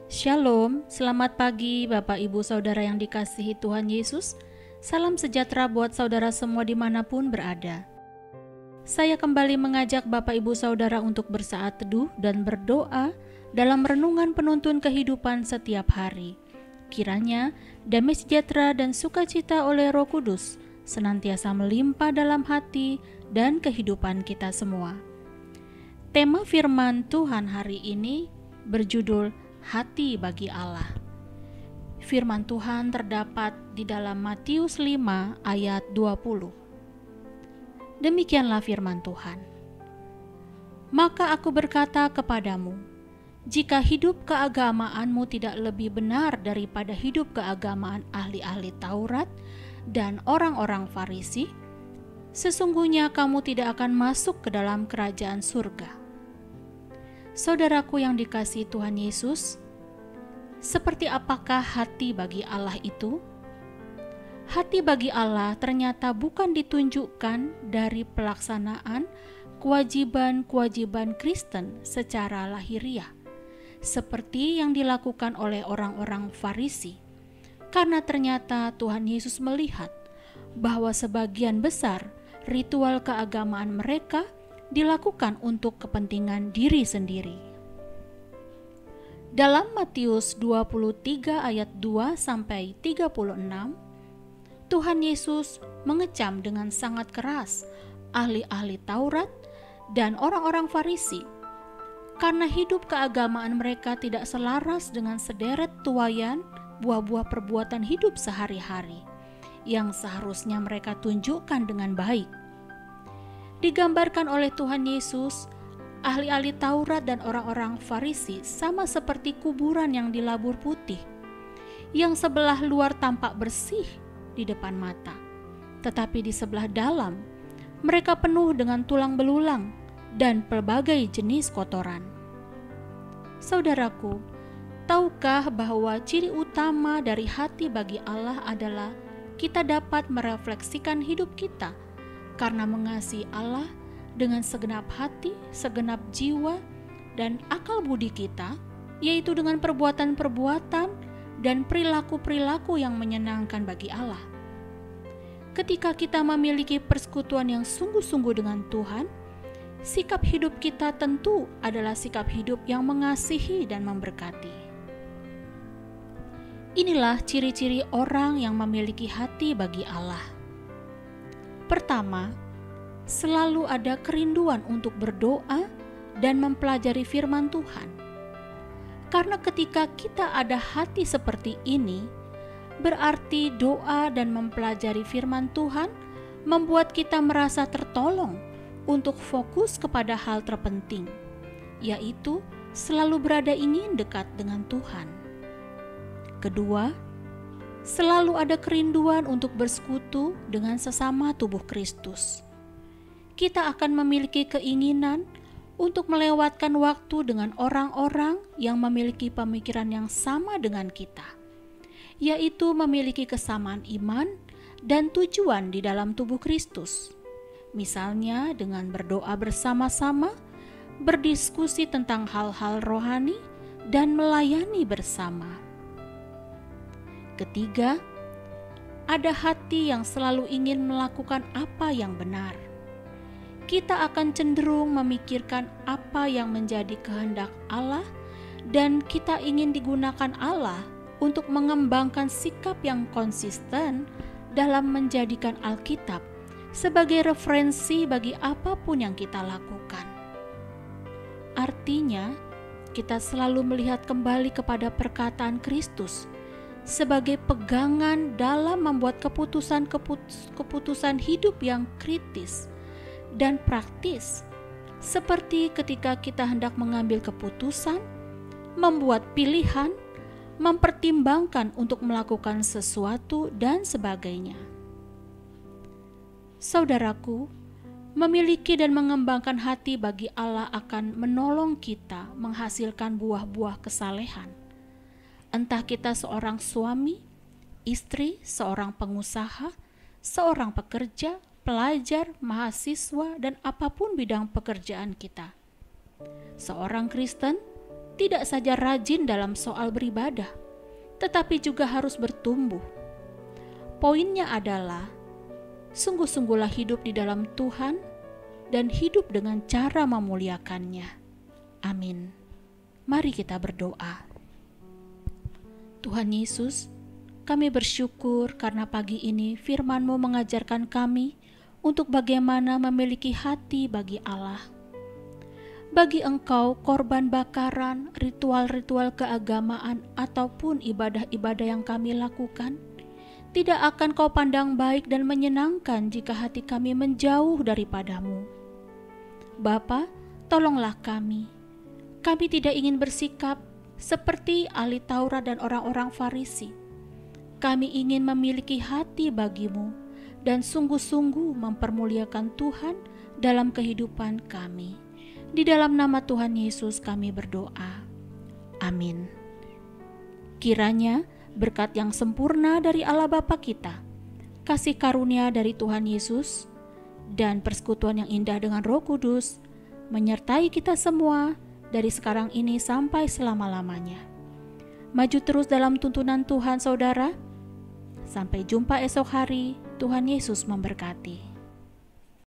Shalom, selamat pagi Bapak Ibu Saudara yang dikasihi Tuhan Yesus. Salam sejahtera buat saudara semua dimanapun berada. Saya kembali mengajak Bapak Ibu Saudara untuk bersaat teduh dan berdoa dalam renungan penuntun kehidupan setiap hari. Kiranya damai sejahtera dan sukacita oleh Roh Kudus senantiasa melimpah dalam hati dan kehidupan kita semua. Tema firman Tuhan hari ini berjudul Hati bagi Allah. Firman Tuhan terdapat di dalam Matius 5 ayat 20. Demikianlah firman Tuhan. Maka aku berkata kepadamu, jika hidup keagamaanmu tidak lebih benar daripada hidup keagamaan ahli-ahli Taurat dan orang-orang Farisi, sesungguhnya kamu tidak akan masuk ke dalam kerajaan surga. Saudaraku yang dikasihi Tuhan Yesus, seperti apakah hati bagi Allah itu? Hati bagi Allah ternyata bukan ditunjukkan dari pelaksanaan kewajiban-kewajiban Kristen secara lahiriah, seperti yang dilakukan oleh orang-orang Farisi. Karena ternyata Tuhan Yesus melihat bahwa sebagian besar ritual keagamaan mereka dilakukan untuk kepentingan diri sendiri. Dalam Matius 23 ayat 2 sampai 36, Tuhan Yesus mengecam dengan sangat keras ahli-ahli Taurat dan orang-orang Farisi karena hidup keagamaan mereka tidak selaras dengan sederet tuaian buah-buah perbuatan hidup sehari-hari yang seharusnya mereka tunjukkan dengan baik. Digambarkan oleh Tuhan Yesus, ahli-ahli Taurat dan orang-orang Farisi sama seperti kuburan yang dilabur putih, yang sebelah luar tampak bersih di depan mata, tetapi di sebelah dalam mereka penuh dengan tulang belulang dan pelbagai jenis kotoran. Saudaraku, tahukah bahwa ciri utama dari hati bagi Allah adalah kita dapat merefleksikan hidup kita karena mengasihi Allah dengan segenap hati, segenap jiwa, dan akal budi kita, yaitu dengan perbuatan-perbuatan dan perilaku-perilaku yang menyenangkan bagi Allah. Ketika kita memiliki persekutuan yang sungguh-sungguh dengan Tuhan, sikap hidup kita tentu adalah sikap hidup yang mengasihi dan memberkati. Inilah ciri-ciri orang yang memiliki hati bagi Allah. Pertama, selalu ada kerinduan untuk berdoa dan mempelajari firman Tuhan. Karena ketika kita ada hati seperti ini, berarti doa dan mempelajari firman Tuhan membuat kita merasa tertolong untuk fokus kepada hal terpenting, yaitu selalu berada ingin dekat dengan Tuhan. Kedua, selalu ada kerinduan untuk bersekutu dengan sesama tubuh Kristus. Kita akan memiliki keinginan untuk melewatkan waktu dengan orang-orang yang memiliki pemikiran yang sama dengan kita, yaitu memiliki kesamaan iman dan tujuan di dalam tubuh Kristus. Misalnya dengan berdoa bersama-sama, berdiskusi tentang hal-hal rohani, dan melayani bersama. Ketiga, ada hati yang selalu ingin melakukan apa yang benar. Kita akan cenderung memikirkan apa yang menjadi kehendak Allah dan kita ingin digunakan Allah untuk mengembangkan sikap yang konsisten dalam menjadikan Alkitab sebagai referensi bagi apapun yang kita lakukan. Artinya, kita selalu melihat kembali kepada perkataan Kristus sebagai pegangan dalam membuat keputusan hidup yang kritis dan praktis, seperti ketika kita hendak mengambil keputusan, membuat pilihan, mempertimbangkan untuk melakukan sesuatu, dan sebagainya. Saudaraku, memiliki dan mengembangkan hati bagi Allah akan menolong kita menghasilkan buah-buah kesalehan. Entah kita seorang suami, istri, seorang pengusaha, seorang pekerja, pelajar, mahasiswa, dan apapun bidang pekerjaan kita. Seorang Kristen tidak saja rajin dalam soal beribadah, tetapi juga harus bertumbuh. Poinnya adalah, sungguh-sungguhlah hidup di dalam Tuhan dan hidup dengan cara memuliakannya. Amin. Mari kita berdoa. Tuhan Yesus, kami bersyukur karena pagi ini firman-Mu mengajarkan kami untuk bagaimana memiliki hati bagi Allah. Bagi Engkau, korban bakaran, ritual-ritual keagamaan, ataupun ibadah-ibadah yang kami lakukan, tidak akan Kau pandang baik dan menyenangkan jika hati kami menjauh daripada-Mu. Bapa, tolonglah kami. Kami tidak ingin bersikap seperti ahli Taurat dan orang-orang Farisi. Kami ingin memiliki hati bagi-Mu dan sungguh-sungguh mempermuliakan Tuhan dalam kehidupan kami. Di dalam nama Tuhan Yesus kami berdoa. Amin. Kiranya berkat yang sempurna dari Allah Bapa kita, kasih karunia dari Tuhan Yesus, dan persekutuan yang indah dengan Roh Kudus menyertai kita semua dari sekarang ini sampai selama-lamanya. Maju terus dalam tuntunan Tuhan, saudara. Sampai jumpa esok hari. Tuhan Yesus memberkati.